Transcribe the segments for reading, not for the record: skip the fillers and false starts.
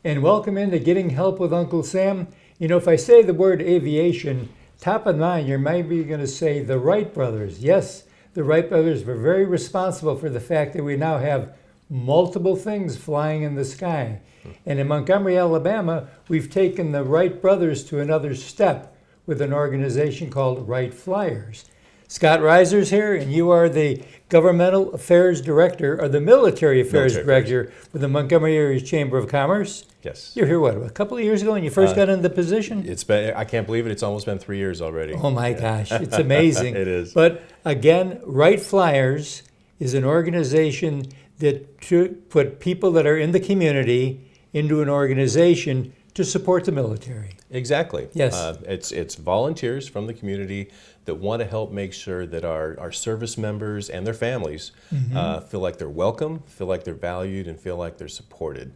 and welcome into Getting Help with Uncle Sam. You know, if I say the word aviation, top of mind, you're maybe going to say the Wright brothers. Yes, the Wright brothers were very responsible for the fact that we now have multiple things flying in the sky. And in Montgomery, Alabama, we've taken the Wright brothers to another step with an organization called Wright Flyers. Scott Rizer's here, and you are the Governmental Affairs Director, or the Military Affairs Director with the Montgomery Area Chamber of Commerce. Yes. You're here, what, a couple of years ago when you first got into the position? It's been, I can't believe it, it's almost been 3 years already. Oh my gosh, it's amazing. It is. But again, Wright Flyers is an organization that put people that are in the community into an organization to support the military. Exactly. Yes. It's volunteers from the community that want to help make sure that our service members and their families feel like they're welcome, feel like they're valued, and feel like they're supported.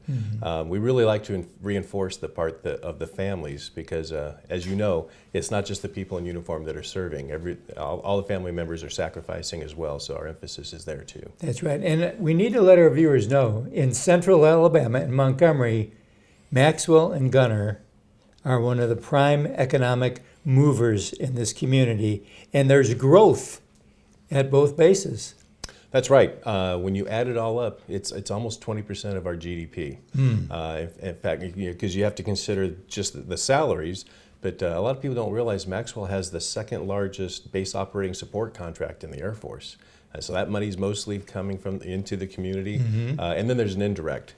We really like to reinforce the part of the families because, as you know, it's not just the people in uniform that are serving. All the family members are sacrificing as well, so our emphasis is there too. That's right. And we need to let our viewers know, in central Alabama, in Montgomery, Maxwell and Gunner are one of the prime economic movers in this community, and there's growth at both bases. That's right. When you add it all up, it's almost 20% of our GDP. In fact, because you have to consider just the salaries, but a lot of people don't realize Maxwell has the second largest base operating support contract in the Air Force. So that money is mostly coming into the community. And then there's an indirect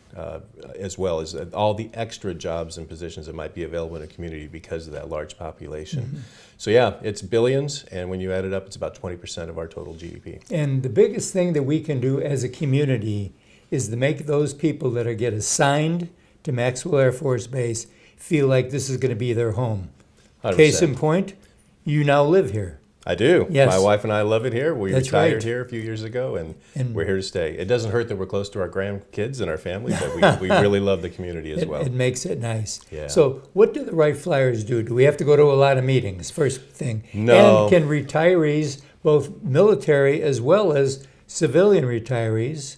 as well as all the extra jobs and positions that might be available in a community because of that large population. So yeah, it's billions, and when you add it up, it's about 20% of our total GDP. And the biggest thing that we can do as a community is to make those people that get assigned to Maxwell Air Force Base feel like this is going to be their home. 100%. Case in point, you now live here. I do. Yes. My wife and I love it here. We That's retired right. here a few years ago, and we're here to stay. It doesn't hurt that we're close to our grandkids and our family, but we really love the community as well. It makes it nice. Yeah. So what do the Wright Flyers do? Do we have to go to a lot of meetings, first thing? No. And can retirees, both military as well as civilian retirees,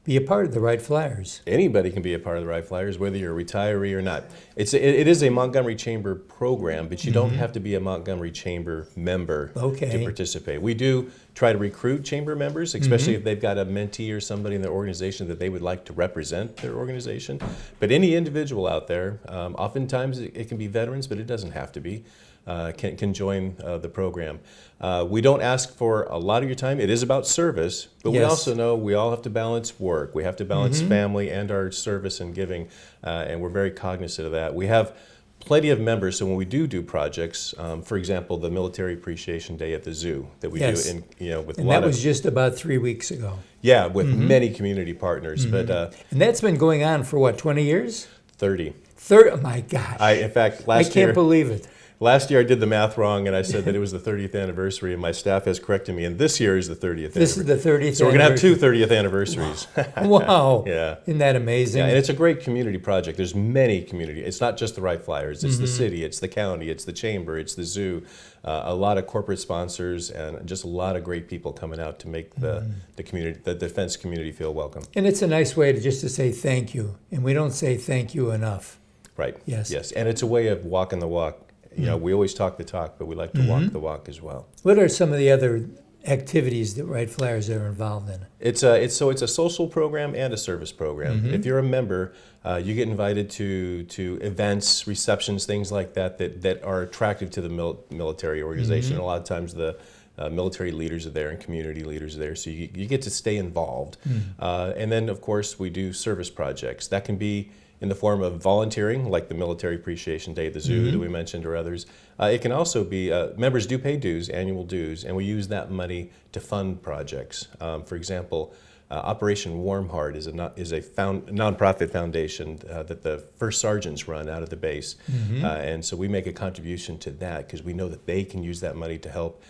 be a part of the Wright Flyers? Anybody can be a part of the Wright Flyers, whether you're a retiree or not. It is a Montgomery Chamber program, but you don't have to be a Montgomery Chamber member to participate. We do try to recruit Chamber members, especially if they've got a mentee or somebody in their organization that they would like to represent their organization. But any individual out there, oftentimes it can be veterans, but it doesn't have to be. Can join the program. We don't ask for a lot of your time. It is about service, but we also know we all have to balance work. We have to balance family and our service and giving, and we're very cognizant of that. We have plenty of members, so when we do projects, for example, the Military Appreciation Day at the zoo that we do, with and a lot of... And that was just about 3 weeks ago. Yeah, with many community partners, but... and that's been going on for what, 20 years? 30. Oh my gosh. In fact, I can't believe it. Last year I did the math wrong and I said that it was the 30th anniversary, and my staff has corrected me, and this year is the 30th This anniversary. is the 30th So we're going to have 2 30th anniversaries. Wow. Yeah. Isn't that amazing? Yeah, and it's a great community project. There's many community. It's not just the Wright Flyers. It's the city, it's the county, it's the chamber, it's the zoo. A lot of corporate sponsors and just a lot of great people coming out to make the community, the defense community, feel welcome. And it's a nice way to say thank you. And we don't say thank you enough. Right. Yes. Yes. And it's a way of walking the walk. You know, we always talk the talk, but we like to walk the walk as well. What are some of the other activities that Wright Flyers are involved in? It's a social program and a service program. If you're a member, you get invited to events, receptions, things like that are attractive to the military organization. A lot of times the military leaders are there and community leaders are there, so you get to stay involved. And then, of course, we do service projects. That can be in the form of volunteering, like the Military Appreciation Day at the zoo that we mentioned, or others. It can also be, members do pay dues, annual dues, and we use that money to fund projects. For example, Operation Warm Heart is a nonprofit foundation that the first sergeants run out of the base. And so we make a contribution to that because we know that they can use that money to help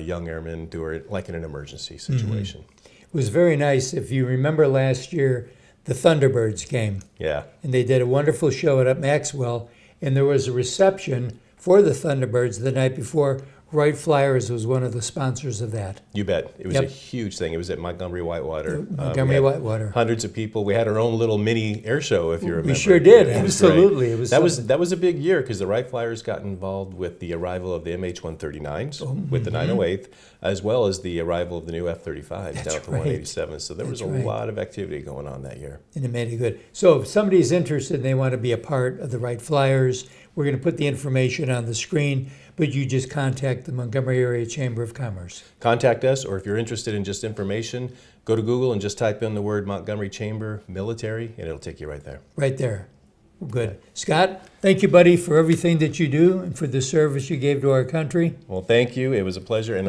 young airmen do it like in an emergency situation. It was very nice. If you remember last year, the Thunderbirds came. Yeah. And they did a wonderful show at Maxwell, and there was a reception for the Thunderbirds the night before Wright Flyers was one of the sponsors of that. You bet. It was Yep. a huge thing. It was at Montgomery Whitewater. Montgomery We had Whitewater. Hundreds of people. We had our own little mini air show, if you remember. We sure did. It was great. Absolutely. It was That was a big year because the Wright Flyers got involved with the arrival of the MH-139s with the 908th, as well as the arrival of the new F-35s down That's at the right. 187. So there was That's a right. lot of activity going on that year. And it made it good. So if somebody's interested and they want to be a part of the Wright Flyers, we're going to put the information on the screen, but you just contact the Montgomery Area Chamber of Commerce. Contact us, or if you're interested in just information, go to Google and just type in the word Montgomery Chamber Military, and it'll take you right there. Right there. Good. Scott, thank you, buddy, for everything that you do and for the service you gave to our country. Well, thank you. It was a pleasure. And